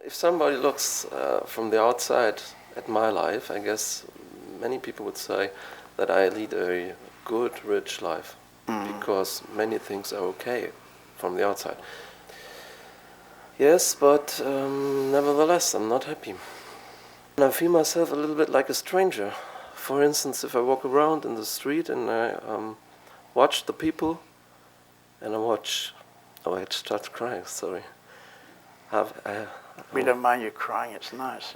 If somebody looks from the outside at my life, I guess many people would say that I lead a good, rich life because many things are okay from the outside. Yes, but nevertheless, I'm not happy. And I feel myself a little bit like a stranger. For instance, if I walk around in the street and I watch the people, and I start crying, sorry. We don't mind you crying, it's nice,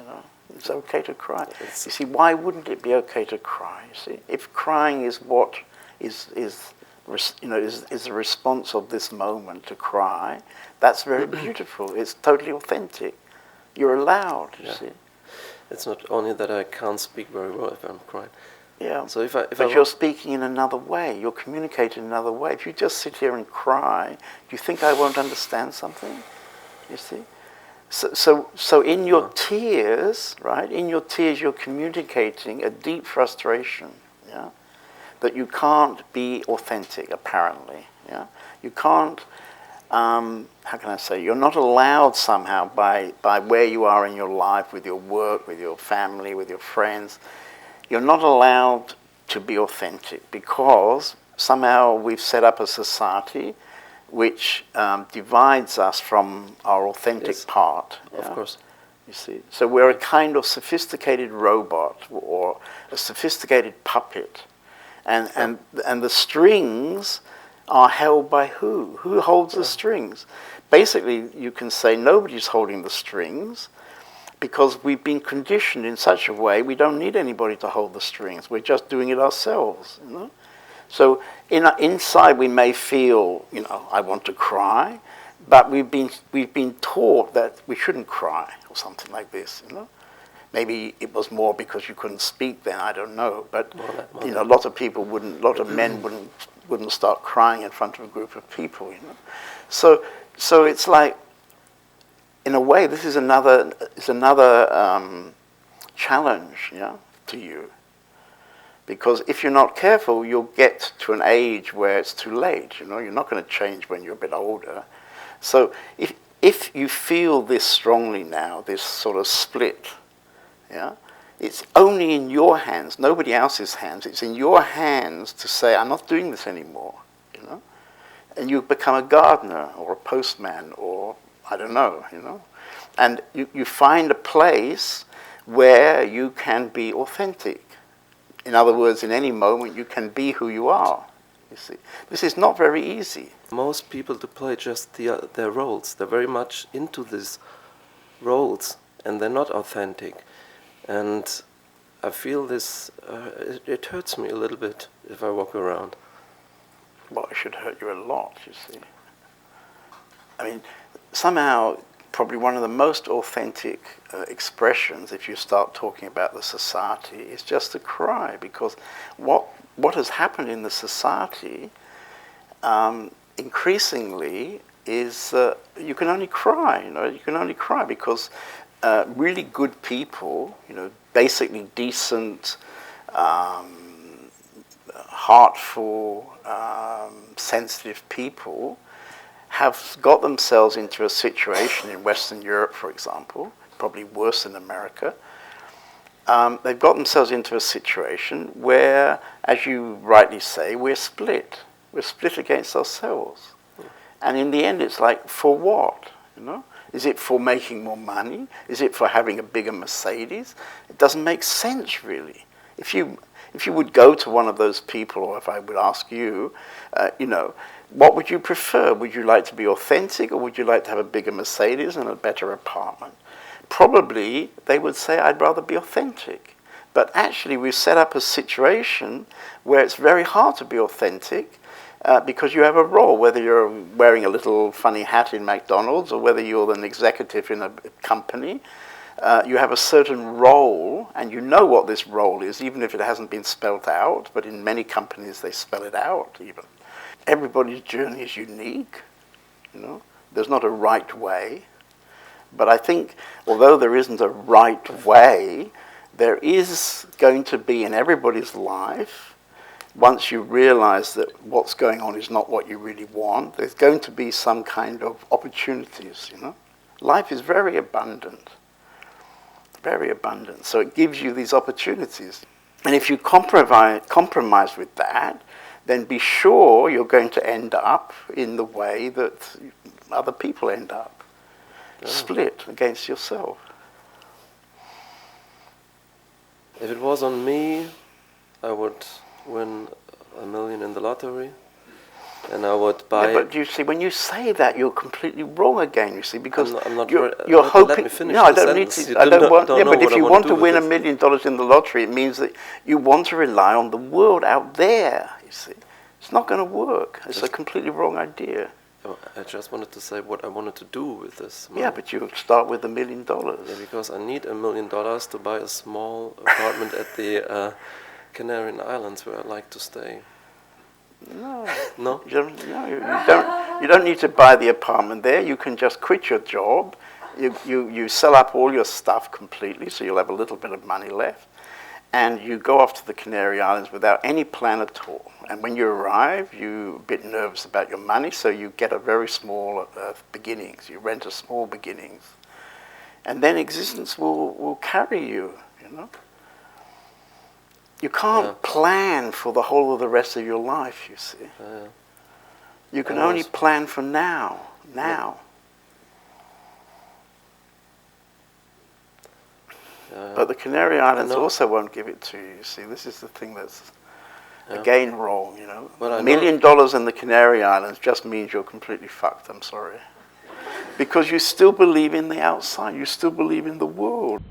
It's okay to cry. You see, why wouldn't it be okay to cry? You see, if crying is what is the response of this moment to cry, that's very beautiful. It's totally authentic. You're allowed, you see. It's not only that I can't speak very well if I'm crying. Yeah, so but you're speaking in another way. You're communicating in another way. If you just sit here and cry, do you think I won't understand something? You see? So in your tears, right? In your tears, you're communicating a deep frustration, yeah? That you can't be authentic, apparently, yeah? You can't, how can I say, you're not allowed somehow by where you are in your life, with your work, with your family, with your friends, you're not allowed to be authentic because somehow we've set up a society which divides us from our authentic part. Of course. You see, so we're a kind of sophisticated robot or a sophisticated puppet, and the strings are held by who? Who holds the strings? Basically, you can say nobody's holding the strings because we've been conditioned in such a way we don't need anybody to hold the strings. We're just doing it ourselves, So inside we may feel, I want to cry, but we've been taught that we shouldn't cry or something like this, Maybe it was more because you couldn't speak then, I don't know. But a lot of men wouldn't start crying in front of a group of people, So it's like, in a way, this is another challenge, to you. Because if you're not careful, you'll get to an age where it's too late. You're not going to change when you're a bit older. So if you feel this strongly now, this sort of split, it's only in your hands, nobody else's hands. It's in your hands to say, I'm not doing this anymore. And you become a gardener or a postman or I don't know. And you find a place where you can be authentic. In other words, in any moment, you can be who you are, you see. This is not very easy. Most people to play just their roles. They're very much into these roles, and they're not authentic. And I feel this, it hurts me a little bit if I walk around. Well, it should hurt you a lot, you see. I mean, somehow, probably one of the most authentic expressions, if you start talking about the society, is just to cry, because what has happened in the society increasingly is you can only cry. You can only cry because really good people, basically decent, heartful, sensitive people, have got themselves into a situation in Western Europe, for example, probably worse in America. They've got themselves into a situation where, as you rightly say, we're split. We're split against ourselves. And in the end, it's like, for what? Is it for making more money? Is it for having a bigger Mercedes? It doesn't make sense, really. If you would go to one of those people, or if I would ask you, what would you prefer? Would you like to be authentic, or would you like to have a bigger Mercedes and a better apartment? Probably they would say, I'd rather be authentic. But actually, we've set up a situation where it's very hard to be authentic because you have a role, whether you're wearing a little funny hat in McDonald's or whether you're an executive in a company. You have a certain role, and you know what this role is, even if it hasn't been spelled out, but in many companies they spell it out even. Everybody's journey is unique, There's not a right way. But I think, although there isn't a right way, there is going to be in everybody's life, once you realize that what's going on is not what you really want, there's going to be some kind of opportunities, Life is very abundant. Very abundant. So it gives you these opportunities. And if you compromise with that, then be sure you're going to end up in the way that other people end up. Yeah. Split against yourself. If it was on me, I would win $1 million in the lottery. And I would buy. Yeah, but you see, when you say that, you're completely wrong again. You see, because I'm not you're hoping. let me finish No, I the don't need sentence. to. I don't want. Yeah, but if you want to win $1 this. million in the lottery, it means that you want to rely on the world out there. You see, it's not going to work. It's a completely wrong idea. I just wanted to say what I wanted to do with this money. Yeah, but you start with $1 million. Yeah, because I need $1 million to buy a small apartment at the Canary Islands where I like to stay. No, no, you don't need to buy the apartment there. You can just quit your job. You sell up all your stuff completely, so you'll have a little bit of money left, and you go off to the Canary Islands without any plan at all. And when you arrive, you're a bit nervous about your money, so you get a very small beginnings. You rent a small beginnings, and then existence will carry you. You know. You can't plan for the whole of the rest of your life, you see. You can only plan for now. But the Canary Islands also won't give it to you, you see. This is the thing that's, again, wrong, you know. $1 million in the Canary Islands just means you're completely fucked, I'm sorry. Because you still believe in the outside. You still believe in the world.